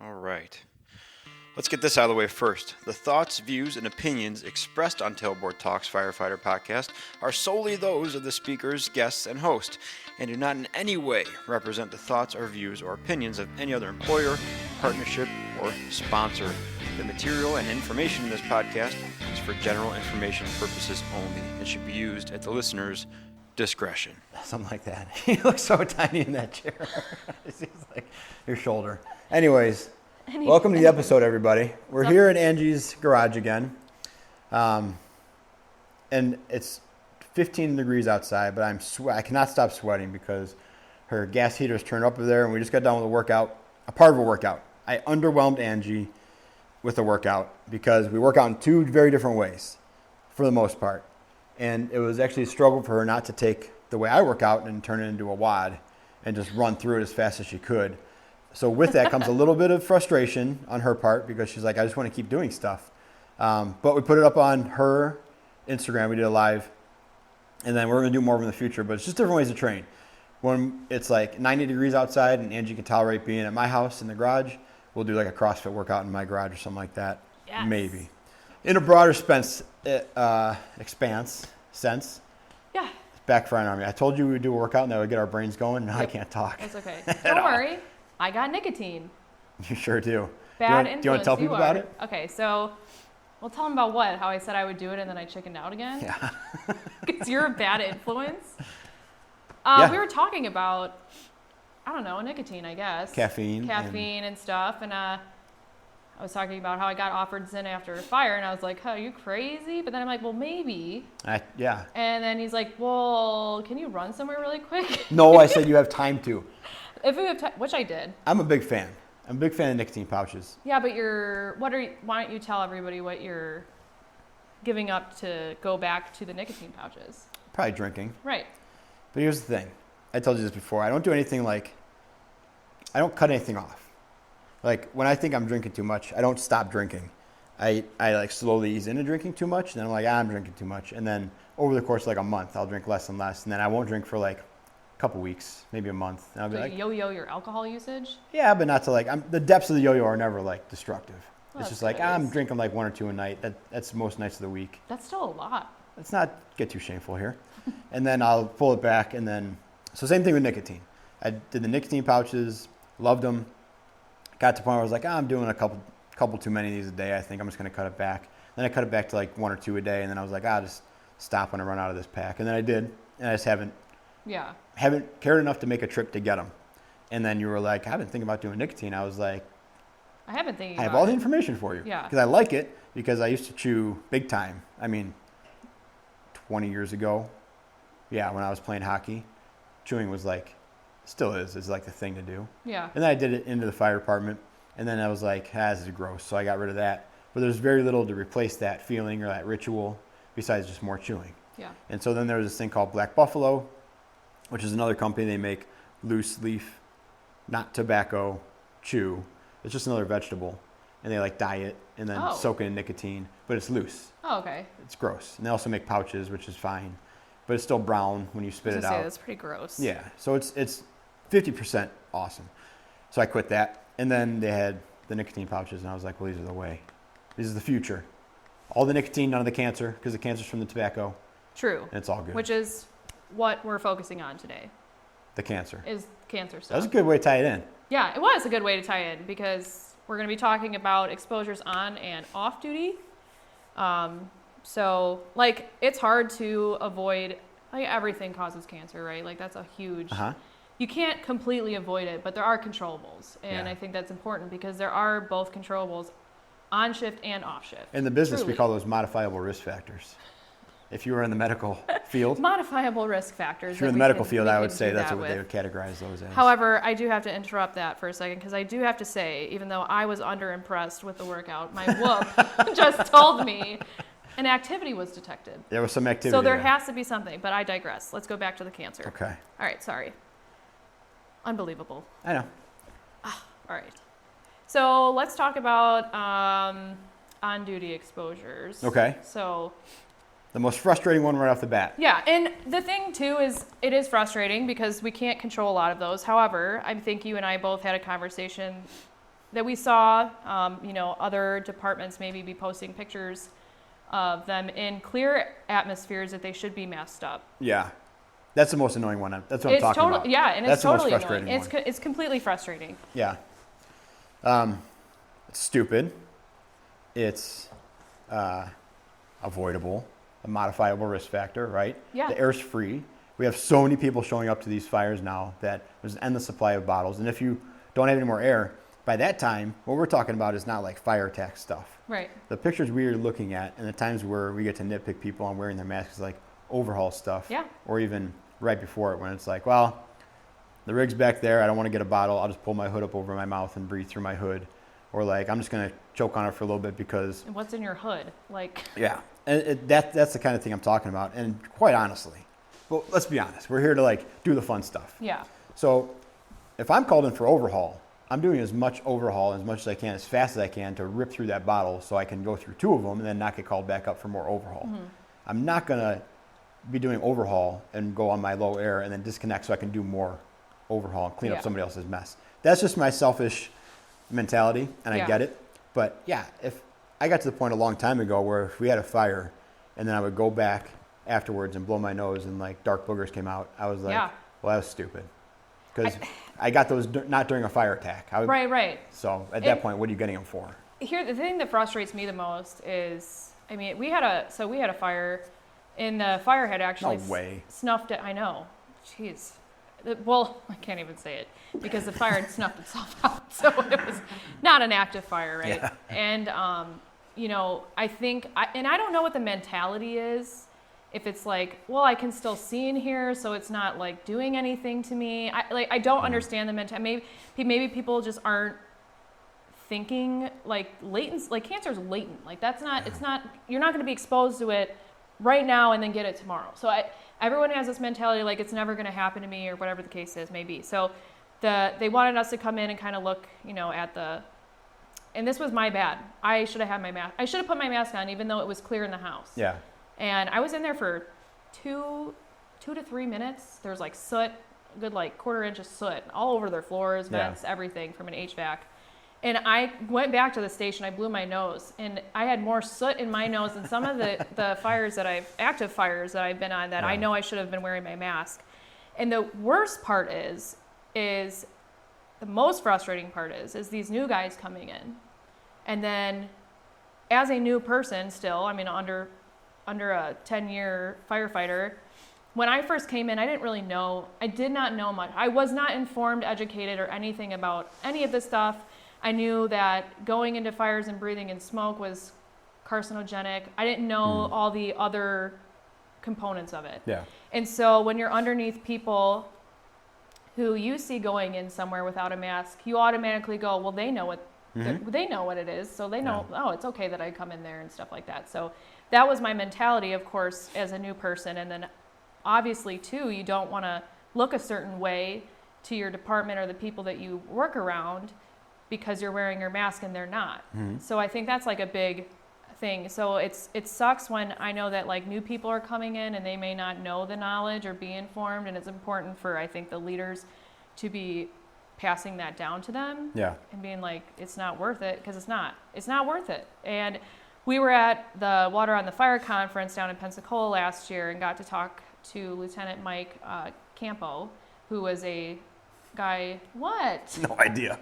All right. Let's get this out of the way first. The thoughts, views, and opinions expressed on Tailboard Talks Firefighter podcast are solely those of the speakers, guests, and host, and do not in any way represent the thoughts or views or opinions of any other employer, partnership, or sponsor. The material and information in this podcast is for general information purposes only and should be used at the listener's discretion. Something like that. You look so tiny in that chair. It seems like your shoulder. Anyways, welcome to the episode, everybody. We're here at Angie's garage again. And it's 15 degrees outside, but I cannot stop sweating because her gas heater is turned up over there, and we just got done with a part of a workout. I underwhelmed Angie with the workout because we work out in two very different ways for the most part. And it was actually a struggle for her not to take the way I work out and turn it into a WOD and just run through it as fast as she could. So with that comes a little bit of frustration on her part because she's like, I just want to keep doing stuff. But we put it up on her Instagram. We did a live. And then we're going to do more of them in the future. But it's just different ways to train. When it's like 90 degrees outside and Angie can tolerate being at my house in the garage, we'll do like a CrossFit workout in my garage or something like that. Yes. Maybe. In a broader expanse sense. Yeah. It's backfiring on me. I told you we would do a workout and that would get our brains going. Now I can't talk. That's okay. Don't worry. I got nicotine. You sure do. Bad Do you want to tell people about it? Okay, so we'll tell them about what? How I said I would do it and then I chickened out again? Yeah. Because you're a bad influence. Yeah. We were talking about, I don't know, nicotine, I guess. Caffeine and stuff. And I was talking about how I got offered Zyn after a fire, and I was like, "Huh, are you crazy?" But then I'm like, "Well, maybe." Yeah. And then he's like, "Well, can you run somewhere really quick?" No, I said you have time to. If we have time, which I did. I'm a big fan. I'm a big fan of nicotine pouches. Yeah, but why don't you tell everybody what you're giving up to go back to the nicotine pouches? Probably drinking. Right. But here's the thing. I told you this before. I don't do anything I don't cut anything off. Like, when I think I'm drinking too much, I don't stop drinking. I like slowly ease into drinking too much, and then I'm like, I'm drinking too much. And then over the course of like a month, I'll drink less and less, and then I won't drink for like a couple weeks, maybe a month. And I'll be like, yo-yo your alcohol usage? Yeah, but not to the depths of the yo-yo are never like destructive. Well, it's just like, I'm drinking like 1 or 2 a night. That's most nights of the week. That's still a lot. Let's not get too shameful here. And then I'll pull it back, and then, so same thing with nicotine. I did the nicotine pouches, loved them. Got to the point where I was like, I'm doing a couple too many of these a day. I think I'm just going to cut it back. Then I cut it back to like 1 or 2 a day, and then I was like, I'll just stop when I run out of this pack. And then I did, and I just haven't cared enough to make a trip to get them. And then you were like, I've been thinking about doing nicotine. I was like, I have been thinking I have all the information for you. Yeah. Because I like it, because I used to chew big time. I mean, 20 years ago, when I was playing hockey, chewing was like, still is like the thing to do. Yeah. And then I did it into the fire department, and then I was like, this is gross, so I got rid of that. But there's very little to replace that feeling or that ritual besides just more chewing. Yeah. And so then there was this thing called Black Buffalo, which is another company. They make loose leaf, not tobacco, chew. It's just another vegetable. And they dye it and then soak it in nicotine, but it's loose. Oh, okay. It's gross. And they also make pouches, which is fine, but it's still brown when you spit it out. That's pretty gross. Yeah. So it's 50% awesome. So I quit that. And then they had the nicotine pouches, and I was like, well, these are the way. This is the future. All the nicotine, none of the cancer, because the cancer's from the tobacco. True. And it's all good. Which is what we're focusing on today. The cancer. Is cancer stuff. That was a good way to tie it in. Yeah, it was a good way to tie in, because we're going to be talking about exposures on and off duty. So, it's hard to avoid, everything causes cancer, right? That's a huge... You can't completely avoid it, but there are controllables. And I think that's important because there are both controllables on shift and off shift. In the business, we call those modifiable risk factors. If you were in the medical field. Modifiable risk factors. If you're in the medical field, I would say that's what they would categorize those as. However, I do have to interrupt that for a second, because I do have to say, even though I was underimpressed with the workout, my whoop just told me an activity was detected. There was some activity. So there has to be something, but I digress. Let's go back to the cancer. Okay. All right, sorry. Unbelievable. I know. All right. So let's talk about on-duty exposures. Okay. So the most frustrating one right off the bat. Yeah, and the thing too is it is frustrating because we can't control a lot of those. However, I think you and I both had a conversation that we saw, other departments maybe be posting pictures of them in clear atmospheres that they should be masked up. Yeah. That's the most annoying one. That's what I'm talking about. Yeah, and that's it's totally the most frustrating annoying. one. It's completely frustrating. Yeah. It's stupid. It's avoidable. A modifiable risk factor, right? Yeah. The air's free. We have so many people showing up to these fires now that there's an endless supply of bottles. And if you don't have any more air, by that time, what we're talking about is not like fire attack stuff. Right. The pictures we're looking at and the times where we get to nitpick people on wearing their masks is like overhaul stuff. Yeah. Or even right before it when it's like, well, the rig's back there. I don't want to get a bottle. I'll just pull my hood up over my mouth and breathe through my hood. Or like, I'm just going to choke on it for a little bit because... And what's in your hood? Yeah. And that's the kind of thing I'm talking about. And quite honestly, well, let's be honest. We're here to like do the fun stuff. Yeah. So if I'm called in for overhaul, I'm doing as much overhaul as much as I can, as fast as I can to rip through that bottle so I can go through 2 of them and then not get called back up for more overhaul. Mm-hmm. I'm not going to be doing overhaul and go on my low air and then disconnect so I can do more overhaul and clean up somebody else's mess. That's just my selfish mentality, and I get it. But yeah, if I got to the point a long time ago where if we had a fire and then I would go back afterwards and blow my nose and like dark boogers came out, I was like, well, that was stupid. Because I got those not during a fire attack. Right. So at that point, what are you getting them for? Here, the thing that frustrates me the most is, I mean, we had a fire, and the fire had actually snuffed it. I know. Jeez. Well, I can't even say it because the fire had snuffed itself out. So it was not an active fire, right? Yeah. And, I think, and I don't know what the mentality is. If it's like, well, I can still see in here, so it's not like doing anything to me. I don't understand the mentality. Maybe people just aren't thinking like latent, like cancer is latent. Like it's not, you're not going to be exposed to it right now and then get it tomorrow. So everyone has this mentality like it's never going to happen to me or whatever the case is, maybe. So they wanted us to come in and kind of look, at and this was my bad. I should have had my mask. I should have put my mask on even though it was clear in the house. Yeah. And I was in there for 2 to 3 minutes. There was like soot, a good like 1/4 inch of soot all over their floors, vents, everything from an HVAC. And I went back to the station. I blew my nose, and I had more soot in my nose than some of the fires active fires that I've been on that I know I should have been wearing my mask. And the worst part is the most frustrating part is these new guys coming in, and then as a new person still, I mean under a 10-year firefighter, when I first came in, I did not know much. I was not informed, educated, or anything about any of this stuff. I knew that going into fires and breathing in smoke was carcinogenic. I didn't know all the other components of it. Yeah. And so when you're underneath people who you see going in somewhere without a mask, you automatically go, well, they know what they know what it is, so they know, it's okay that I come in there and stuff like that. So that was my mentality, of course, as a new person. And then obviously, too, you don't want to look a certain way to your department or the people that you work around because you're wearing your mask and they're not. Mm-hmm. So I think that's like a big thing. So it sucks when I know that like new people are coming in and they may not know the knowledge or be informed. And it's important for, I think, the leaders to be passing that down to them and being like, it's not worth it, because it's not worth it. And we were at the Water on the Fire conference down in Pensacola last year and got to talk to Lieutenant Mike Campo, who was a guy. What? No idea.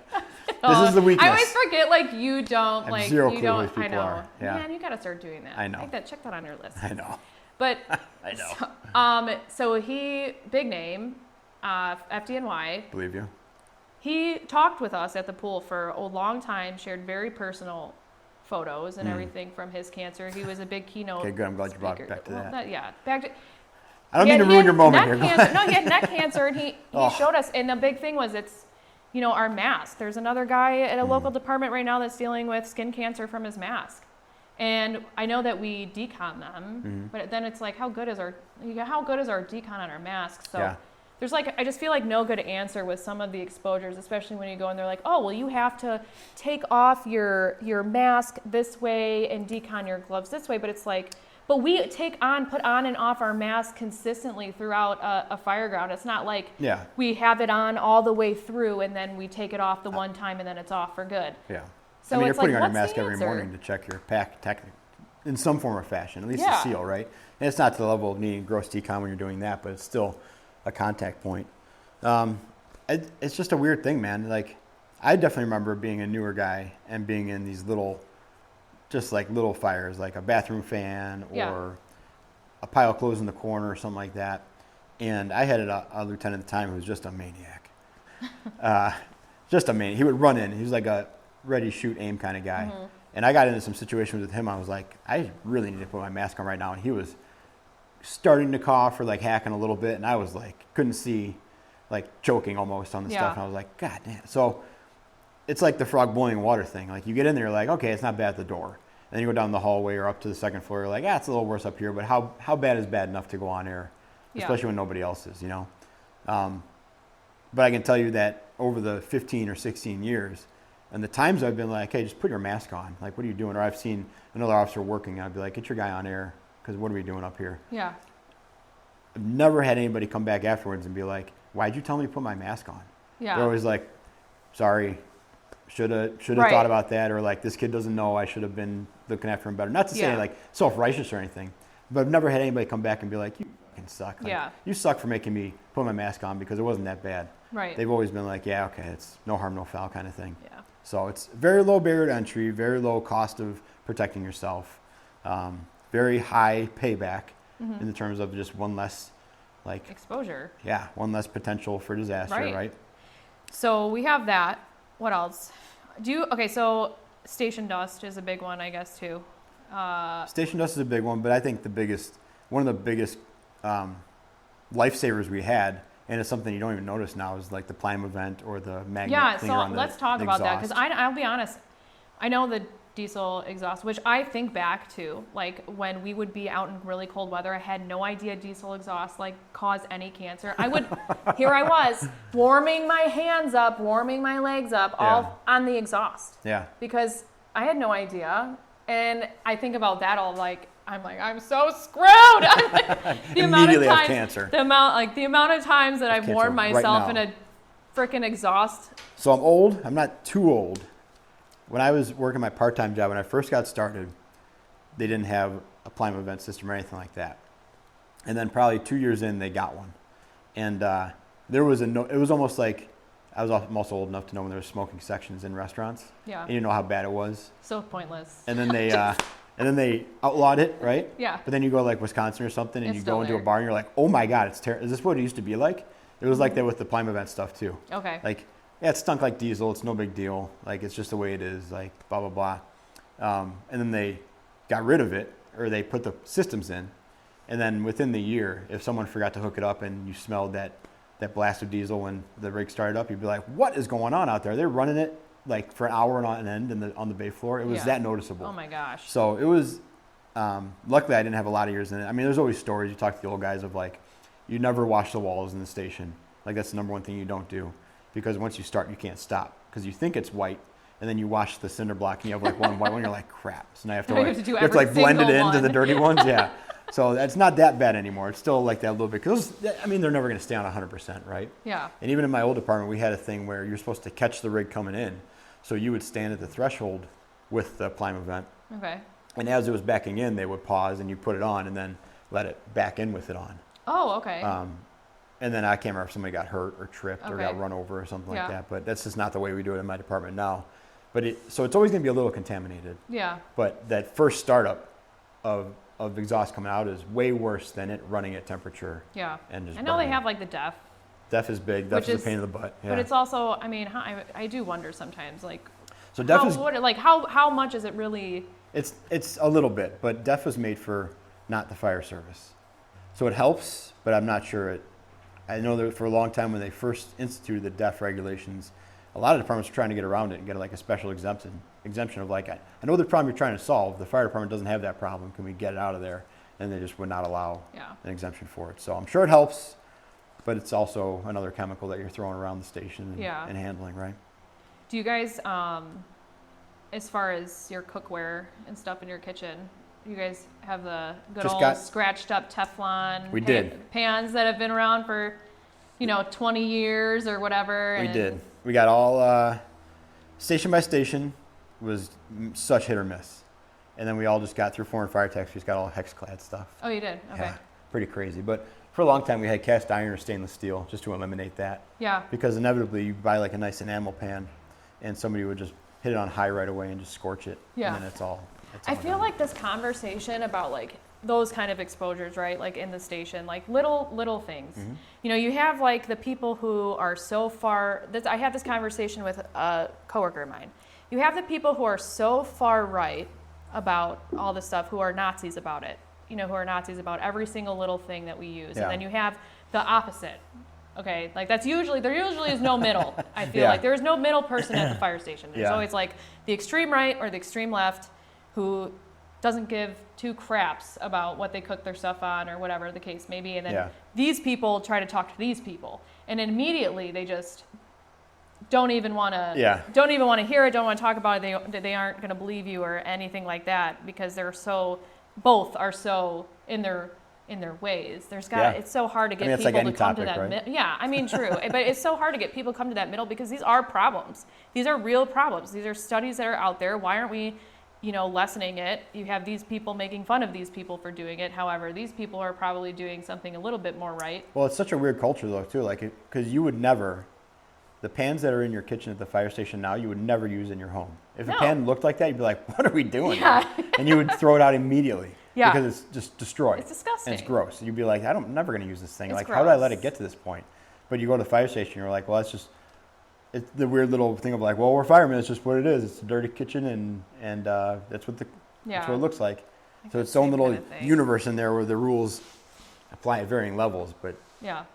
This is the weakness. I always forget, like, you don't, like, zero you clue don't, who these people are. Yeah. Man, you got to start doing that. I know. Check that on your list. I know. But, I know. So he, big name, FDNY. Believe you. He talked with us at the pool for a long time, shared very personal photos and everything from his cancer. He was a big keynote Okay, good. I'm glad you brought speaker. back to that. Back to... I don't mean to ruin your moment here. No, he had neck cancer, and he showed us. And the big thing was our mask. There's another guy at a local department right now that's dealing with skin cancer from his mask. And I know that we decon them, but then it's like, how good is our decon on our masks? So there's I just feel like no good answer with some of the exposures, especially when you go and they're like, oh, well, you have to take off your mask this way and decon your gloves this way. But it's like, But we put on and off our mask consistently throughout a fire ground. It's not like we have it on all the way through and then we take it off the one time and then it's off for good. Yeah. So I mean, you're it's putting like, on your what's mask the every answer? morning to check your pack in some form or fashion, at least a seal, right? And it's not to the level of needing gross decon when you're doing that, but it's still a contact point. It's just a weird thing, man. Like, I definitely remember being a newer guy and being in these little fires, like a bathroom fan or a pile of clothes in the corner or something like that. And I had a lieutenant at the time who was just a maniac. Just a maniac. He would run in. He was like a ready, shoot, aim kind of guy. Mm-hmm. And I got into some situations with him. I was like, I really need to put my mask on right now. And he was starting to cough or like hacking a little bit. And I was like, couldn't see, like choking almost on the stuff. And I was like, God damn. So it's like the frog boiling water thing. Like you get in there, you're like, okay, it's not bad at the door. And then you go down the hallway or up to the second floor. You're like, it's a little worse up here. But how bad is bad enough to go on air? Especially when nobody else is, you know? But I can tell you that over the 15 or 16 years, and the times I've been like, hey, just put your mask on. Like, what are you doing? Or I've seen another officer working, and I'd be like, get your guy on air, because what are we doing up here? Yeah. I've never had anybody come back afterwards and be like, why'd you tell me to put my mask on? Yeah. They're always like, sorry, should have thought about that, or like, this kid doesn't know, I should have been looking after him better. Not to say like self-righteous or anything, but I've never had anybody come back and be like, you fucking suck. Like, you suck for making me put my mask on because it wasn't that bad. Right. They've always been like, yeah, okay, it's no harm, no foul kind of thing. Yeah. So it's very low barrier to entry, very low cost of protecting yourself, very high payback in the terms of just one less like exposure. Yeah, one less potential for disaster, right? So we have that. What else? So station dust is a big one, I guess, too. Station dust is a big one, but I think one of the biggest lifesavers we had, and it's something you don't even notice now, is like the Plime event or the magnet thing around let's talk about that, because I'll be honest, I know the diesel exhaust, which I think back to, like when we would be out in really cold weather, I had no idea diesel exhaust like caused any cancer. Here I was warming my hands up, warming my legs up, all on the exhaust. Yeah. Because I had no idea, and I think about that all like, I'm so screwed. The amount of times, cancer. The amount of times that I've warmed myself in a freaking exhaust. So I'm old. I'm not too old. When I was working my part-time job, when I first got started, they didn't have a Plime event system or anything like that. And then probably 2 years in, they got one. And it was almost like I was almost old enough to know when there were smoking sections in restaurants. Yeah. And you know how bad it was. So pointless. And then they they outlawed it, right? Yeah. But then you go to like Wisconsin or something, and you go into a bar and you're like, oh my God, it's terrible. Is this what it used to be like? It was like that with the Plime event stuff too. Okay. Like, yeah, it stunk like diesel. It's no big deal. Like, it's just the way it is. Like, blah, blah, blah. And then they got rid of it, or they put the systems in. And then within the year, if someone forgot to hook it up and you smelled that blast of diesel when the rig started up, you'd be like, what is going on out there? They're running it like for an hour on end on the bay floor. It was that noticeable. Oh my gosh. So it was, luckily I didn't have a lot of years in it. I mean, there's always stories. You talk to the old guys of like, you never wash the walls in the station. Like, that's the number one thing you don't do. Because once you start, you can't stop. Because you think it's white, and then you wash the cinder block, and you have like one white one. You're like, crap. So now you have to blend it into the dirty ones. Yeah. So it's not that bad anymore. It's still like that a little bit. Because they're never going to stay on 100%, right? Yeah. And even in my old department, we had a thing where you're supposed to catch the rig coming in. So you would stand at the threshold with the Plime event. Okay. And as it was backing in, they would pause, and you put it on, and then let it back in with it on. Oh, okay. And then I can't remember if somebody got hurt or tripped or got run over or something like that. But that's just not the way we do it in my department now. But so it's always going to be a little contaminated. Yeah. But that first startup of exhaust coming out is way worse than it running at temperature. Yeah. And just I know they have like the DEF. DEF is big. DEF is a pain in the butt. Yeah. But it's also, I do wonder sometimes, like, so DEF how much is it really? It's a little bit, but DEF was made for not the fire service. So it helps, but I'm not sure I know that for a long time when they first instituted the DEF regulations, a lot of departments were trying to get around it and get like a special exemption of like, I know the problem you're trying to solve, the fire department doesn't have that problem, can we get it out of there? And they just would not allow an exemption for it. So I'm sure it helps, but it's also another chemical that you're throwing around the station and handling, right? Do you guys, as far as your cookware and stuff in your kitchen, You guys have the good Just old scratched up Teflon pans that have been around for, 20 years or whatever. We did. We got all station by station was such hit or miss. And then we all just got through foreign fire techs. We just got all hex-clad stuff. Oh, you did? Okay. Yeah, pretty crazy. But for a long time, we had cast iron or stainless steel just to eliminate that. Yeah. Because inevitably, you buy like a nice enamel pan, and somebody would just hit it on high right away and just scorch it. Yeah. And then it's all I feel done. like this conversation about like those kind of exposures, right? Like in the station, like little things. Mm-hmm. You have like the people who are so far. I had this conversation with a coworker of mine. You have the people who are so far right about all this stuff, who are Nazis about it. Who are Nazis about every single little thing that we use. Yeah. And then you have the opposite. Okay, like there usually is no middle. I feel Yeah. like there is no middle person at the fire station. There's Yeah. always like the extreme right or the extreme left who doesn't give two craps about what they cook their stuff on or whatever the case may be. And then these people try to talk to these people. And immediately they just don't even want to hear it, don't want to talk about it. They aren't going to believe you or anything like that because both are so in their ways. It's so hard to get people like to come topic, to that right? true. But it's so hard to get people to come to that middle because these are problems. These are real problems. These are studies that are out there. Why aren't we lessening it? You have these people making fun of these people for doing it. However, these people are probably doing something a little bit more right. Well, it's such a weird culture though too, like because you would never, the pans that are in your kitchen at the fire station now, you would never use in your home. If a pan looked like that, you'd be like, what are we doing here? And you would throw it out immediately because it's just destroyed. It's disgusting. And it's gross. You'd be like, I'm never going to use this thing. It's like, gross. how did I let it get to this point? But you go to the fire station, you're like, well, it's the weird little thing of like, well, we're firemen. It's just what it is. It's a dirty kitchen, and that's what it looks like. So it's its own little universe in there where the rules apply at varying levels. But yeah,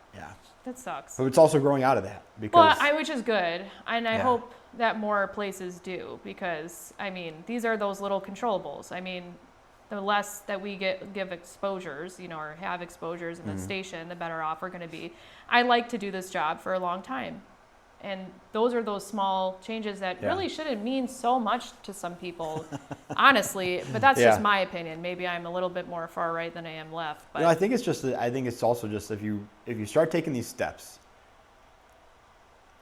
that sucks. But it's also growing out of that because which is good, and I hope that more places do because these are those little controllables. The less that we give exposures, or have exposures in the station, the better off we're going to be. I like to do this job for a long time. And those are those small changes that really shouldn't mean so much to some people, honestly. But that's just my opinion. Maybe I'm a little bit more far right than I am left. But I think it's also just if you start taking these steps,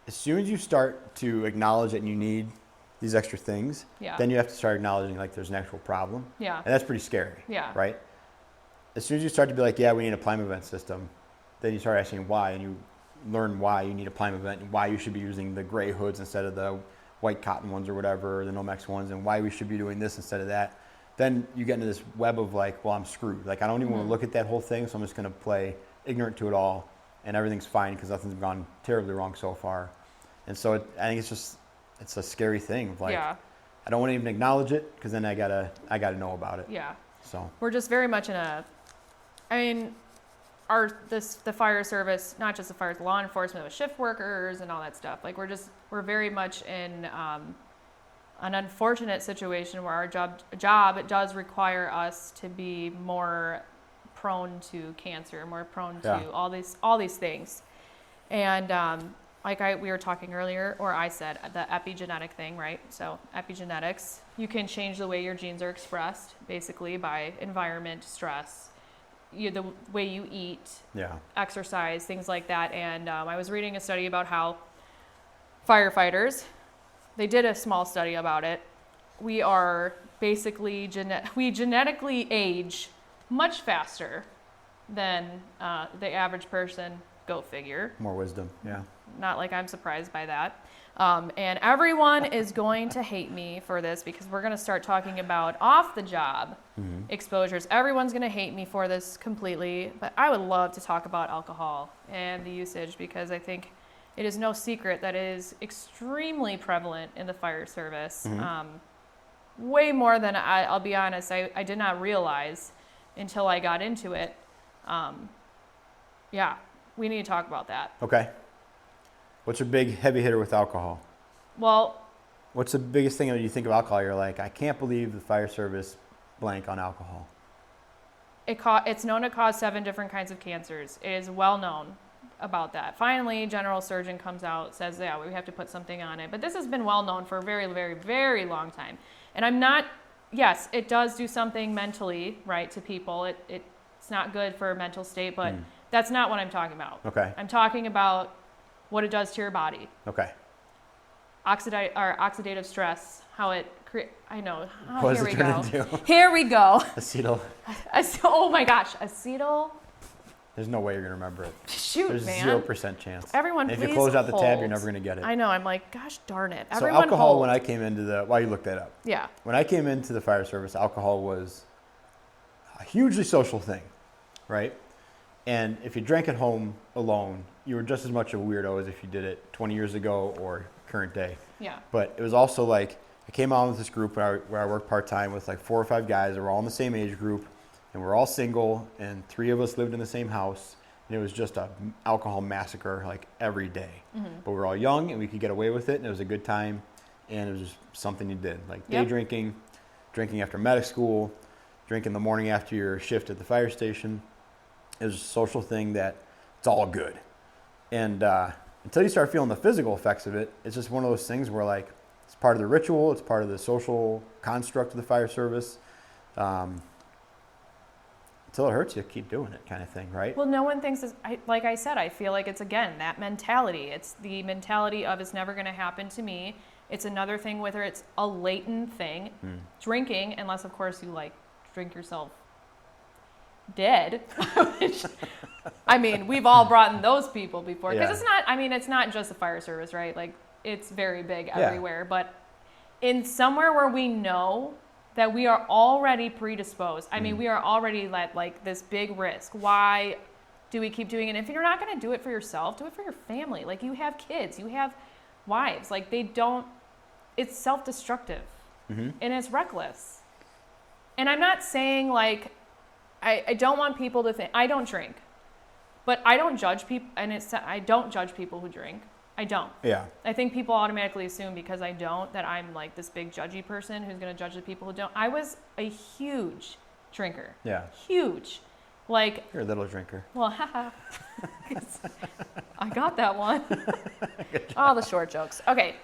as soon as you start to acknowledge that you need these extra things, then you have to start acknowledging like there's an actual problem. Yeah. And that's pretty scary. Yeah. Right? As soon as you start to be like, we need a climate vent system, then you start asking why, and you learn why you need a climate vent and why you should be using the gray hoods instead of the white cotton ones or whatever, or the Nomex ones, and why we should be doing this instead of that. Then you get into this web of like, well, I'm screwed. Like, I don't even want to look at that whole thing, so I'm just going to play ignorant to it all, and everything's fine because nothing's gone terribly wrong so far. And so I think it's a scary thing. Of like, I don't want to even acknowledge it because then I gotta know about it. Yeah. So we're just very much in the fire service, not just the fire, law enforcement with shift workers and all that stuff. Like we're very much in an unfortunate situation where our job does require us to be more prone to cancer, more prone to all these things. And we were talking earlier, or I said the epigenetic thing, right? So epigenetics, you can change the way your genes are expressed basically by environment, stress, the way you eat, exercise, things like that. And I was reading a study about how firefighters, they did a small study about it. We are basically we genetically age much faster than the average person. Go figure. More wisdom, Not like I'm surprised by that. And everyone is going to hate me for this because we're going to start talking about off-the-job exposures. Everyone's going to hate me for this completely, but I would love to talk about alcohol and the usage because I think it is no secret that it is extremely prevalent in the fire service. Way more than I'll be honest, I did not realize until I got into it. We need to talk about that. Okay. What's your big heavy hitter with alcohol? Well, what's the biggest thing when you think of alcohol? You're like, I can't believe the fire service blank on alcohol. It's known to cause 7 different kinds of cancers. It is well known about that. Finally, general surgeon comes out, says, we have to put something on it. But this has been well known for a very, very, very long time. And I'm not, yes, it does do something mentally, right, to people. It's not good for a mental state, but that's not what I'm talking about. Okay. I'm talking about what it does to your body. Okay. Oxidative stress, how it I know. Oh, What here does we it go. turn into? Here we go. Acetyl. Oh my gosh, acetyl. There's no way you're going to remember it. Shoot, There's man. 0% chance. Everyone, and please if you close out the tab, you're hold. never going to get it. I know. I'm like, gosh darn it. So Everyone alcohol, hold. when I came into why you looked that up. Yeah. When I came into the fire service, alcohol was a hugely social thing, right? And if you drank at home alone, you were just as much a weirdo as if you did it 20 years ago or current day. Yeah. But it was also like, I came out with this group where I worked part-time with like 4 or 5 guys that were all in the same age group, and we're all single, and 3 of us lived in the same house, and it was just a alcohol massacre like every day. But we were all young, and we could get away with it, and it was a good time, and it was just something you did, like day drinking after medic school, drinking the morning after your shift at the fire station. It was a social thing that it's all good. And until you start feeling the physical effects of it, it's just one of those things where like it's part of the ritual, it's part of the social construct of the fire service. Until it hurts you, keep doing it kind of thing, right? Well, no one thinks, like I said, I feel like it's, again, that mentality. It's the mentality of it's never going to happen to me. It's another thing, whether it's a latent thing, drinking, unless, of course, you, like, drink yourself dead. Which, I mean, we've all brought in those people before. Because it's not just the fire service, right? Like, it's very big everywhere. But in somewhere where we know that we are already predisposed. I mean, we are already at like this big risk. Why do we keep doing it? If you're not going to do it for yourself, do it for your family. Like, you have kids, you have wives. Like, it's self-destructive and it's reckless. And I'm not saying like, I don't want people to think, I don't drink, but I don't judge people. And I don't judge people who drink. I don't. Yeah. I think people automatically assume because I don't that I'm like this big judgy person who's going to judge the people who don't. I was a huge drinker. Yeah. Huge. Like. You're a little drinker. Well, haha. I got that one. All the short jokes. Okay.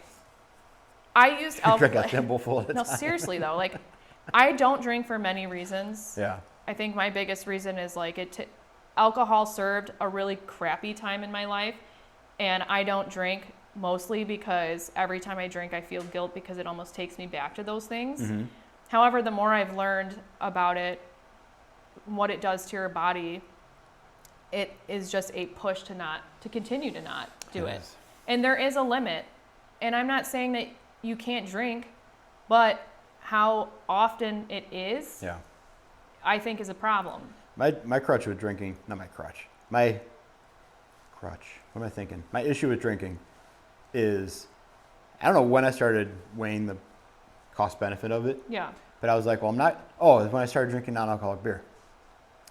I used alcohol. Drink a thimbleful at a time. No, seriously though. Like, I don't drink for many reasons. Yeah. I think my biggest reason is like alcohol served a really crappy time in my life. And I don't drink mostly because every time I drink, I feel guilt because it almost takes me back to those things. However, the more I've learned about it, what it does to your body, it is just a push to continue to not do it. And there is a limit. And I'm not saying that you can't drink, but how often it is, I think is a problem. My crutch with drinking, not my crutch, my crutch. What am I thinking? My issue with drinking is, I don't know when I started weighing the cost benefit of it. Yeah. But I was like, well, it's when I started drinking non-alcoholic beer.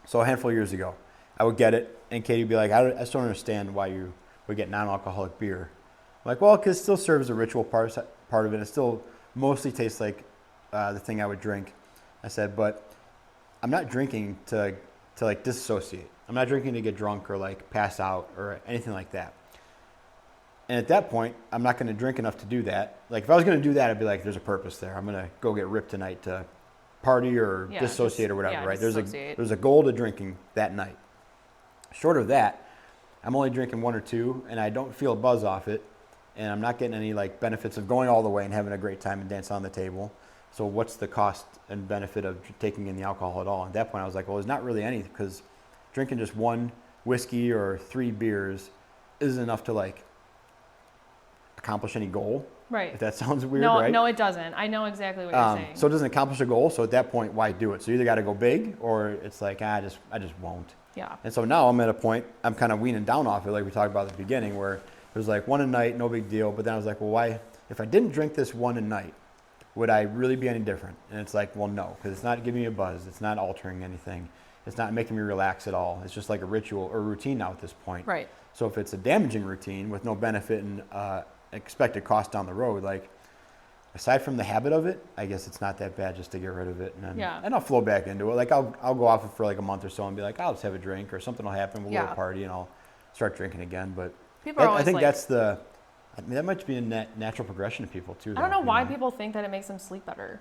So a handful of years ago, I would get it, and Katie would be like, I just don't understand why you would get non-alcoholic beer. I'm like, well, because it still serves a ritual part of it. It still mostly tastes like the thing I would drink. I said, but I'm not drinking to like disassociate. I'm not drinking to get drunk or like pass out or anything like that. And at that point, I'm not going to drink enough to do that. Like, if I was going to do that, I'd be like, there's a purpose there. I'm going to go get ripped tonight to party or dissociate or whatever, right? There's a goal to drinking that night. Short of that, I'm only drinking 1 or 2, and I don't feel a buzz off it, and I'm not getting any like benefits of going all the way and having a great time and dancing on the table. So what's the cost and benefit of taking in the alcohol at all? At that point, I was like, well, there's not really any, because drinking just 1 whiskey or 3 beers isn't enough to like accomplish any goal. Right. If that sounds weird, right? No, it doesn't. I know exactly what you're saying. So it doesn't accomplish a goal. So at that point, why do it? So you either got to go big, or it's like, I just won't. Yeah. And so now I'm at a point, I'm kind of weaning down off it, like we talked about at the beginning, where it was like 1 a night, no big deal. But then I was like, well, why? If I didn't drink this 1 a night, would I really be any different? And it's like, well, no, because it's not giving me a buzz. It's not altering anything. It's not making me relax at all. It's just like a ritual or routine now at this point. Right. So if it's a damaging routine with no benefit and expected cost down the road, like, aside from the habit of it, I guess it's not that bad just to get rid of it. And then I'll flow back into it. Like, I'll go off it for like a month or so and be like, I'll just have a drink, or something will happen, we'll go to a party, and I'll start drinking again. But I think that might be a natural progression to people too. I don't know why people think that it makes them sleep better.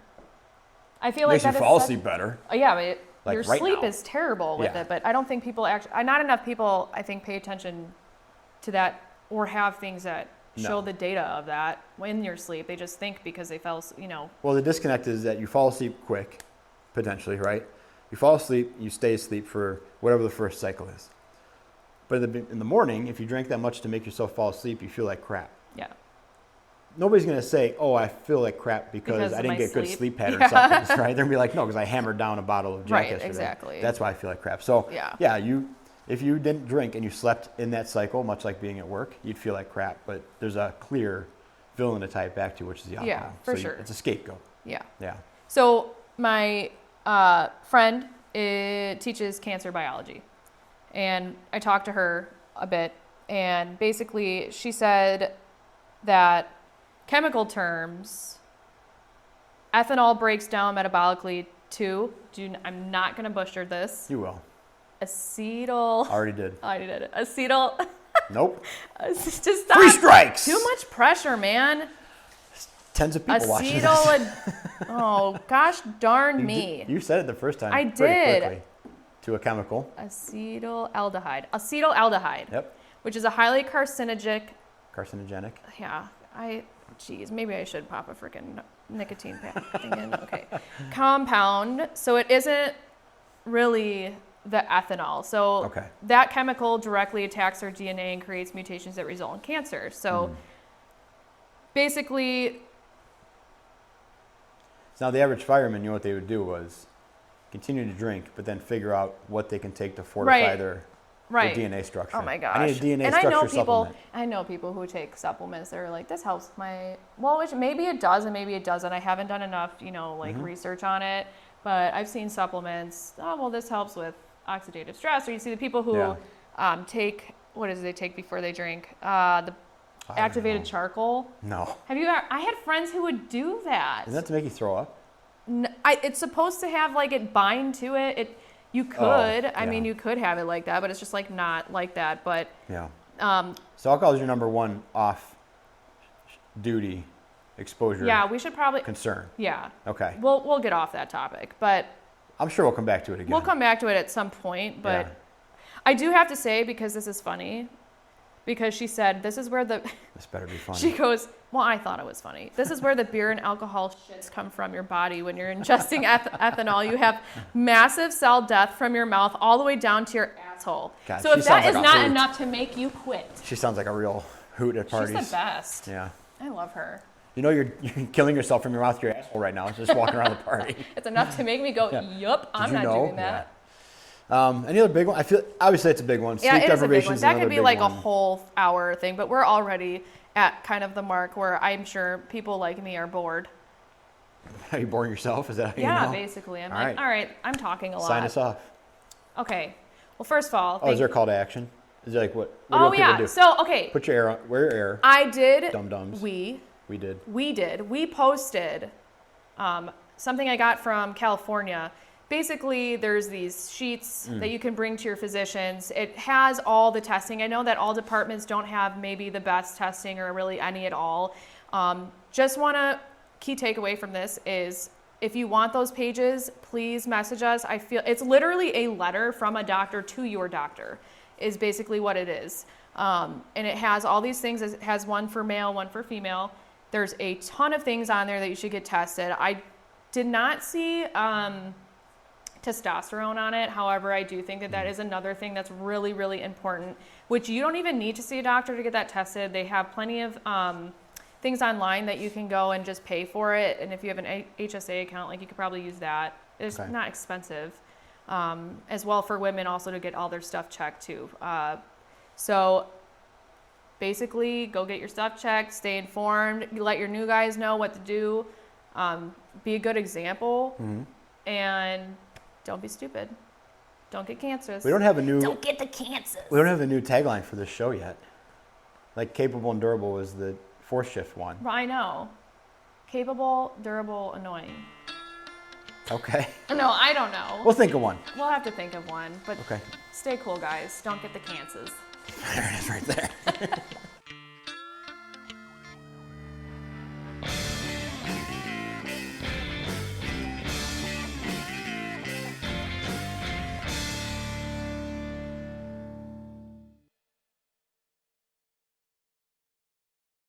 I feel like makes you that fall is asleep better. Yeah, but Like your right sleep now. is terrible with Yeah. it. But I don't think people actually, not enough people, I think, pay attention to that or have things that show the data of that when you're asleep. They just think because they fell, Well, the disconnect is that you fall asleep quick, potentially, right? You fall asleep, you stay asleep for whatever the first cycle is. But in the morning, if you drank that much to make yourself fall asleep, you feel like crap. Yeah. Nobody's going to say, oh, I feel like crap because I didn't get good sleep pattern supplements, right? They're going to be like, no, because I hammered down a bottle of Jack yesterday. Exactly. That's why I feel like crap. So, if you didn't drink and you slept in that cycle, much like being at work, you'd feel like crap. But there's a clear villain to tie it back to, which is the alcohol. Yeah, for sure. It's a scapegoat. Yeah. Yeah. So my friend teaches cancer biology. And I talked to her a bit. And basically she said that chemical terms, ethanol breaks down metabolically to, I'm not going to butcher this. You will. Already did. Acetyl. Nope. Just stop. 3 strikes. Too much pressure, man. Tens of people watching this. Oh, gosh darn me. You said it the first time. I pretty quickly. To a chemical. Acetaldehyde. Yep. Which is a highly carcinogenic. Yeah. Maybe I should pop a freaking nicotine thing in. Okay. Compound. So it isn't really the ethanol. So that chemical directly attacks our DNA and creates mutations that result in cancer. So basically. Now the average fireman, what they would do was continue to drink, but then figure out what they can take to fortify their DNA structure. Oh my gosh. I need a DNA structure supplement. I know people who take supplements that are like, this helps which maybe it does and maybe it doesn't. I haven't done enough, research on it, but I've seen supplements. Oh, well, this helps with oxidative stress. Or you see the people who take, what is it they take before they drink? The activated charcoal. No. I had friends who would do that. Isn't that to make you throw up? No, it's supposed to have it bind to it. You could. I mean, you could have it like that, but it's just not like that. But yeah. So alcohol is your number one off-duty exposure. Yeah, we should probably concern. Yeah. Okay. We'll get off that topip, but I'm sure we'll come back to it again. We'll come back to it at some point, but I do have to say, because this is funny, because she said this is where this better be funny. She goes, well, I thought it was funny. This is where the beer and alcohol shits come from your body when you're ingesting ethanol. You have massive cell death from your mouth all the way down to your asshole. God, so if that is not enough to make you quit. She sounds like a real hoot at parties. She's the best. Yeah. I love her. You're killing yourself from your mouth to your asshole right now, just walking around the party. It's enough to make me go, yup, I'm not doing that. Yeah. Any other big one? I feel obviously it's a big one. Sleep deprivation is another big one. That could be like a whole hour thing, but we're already at kind of the mark where I'm sure people like me are bored. Are you boring yourself? Is that how you know? Yeah, basically. I'm all right, I'm talking a lot. Sign us off. Okay. Well, first of all, is there a call to action? Is there what do people do? So, okay. Put your air on. Wear your air. I did. Dum-dums. We did. We posted something I got from California. Basically, there's these sheets that you can bring to your physicians. It has all the testing. I know that all departments don't have maybe the best testing or really any at all. Key takeaway from this is if you want those pages, please message us. I feel it's literally a letter from a doctor to your doctor is basically what it is. And it has all these things. It has one for male, one for female. There's a ton of things on there that you should get tested. I did not see testosterone on it. However, I do think that is another thing that's really, really important, which you don't even need to see a doctor to get that tested. They have plenty of things online that you can go and just pay for it. And if you have an HSA account, you could probably use that. It's not expensive. As well for women also to get all their stuff checked too. So basically go get your stuff checked, stay informed, let your new guys know what to do, be a good example, and don't be stupid. Don't get cancers. Don't get the cancers. We don't have a new tagline for this show yet. Capable and durable was the 4th shift one. I know. Capable, durable, annoying. Okay. No, I don't know. We'll think of one. We'll have to think of one. But stay cool, guys. Don't get the cancers. There it is right there.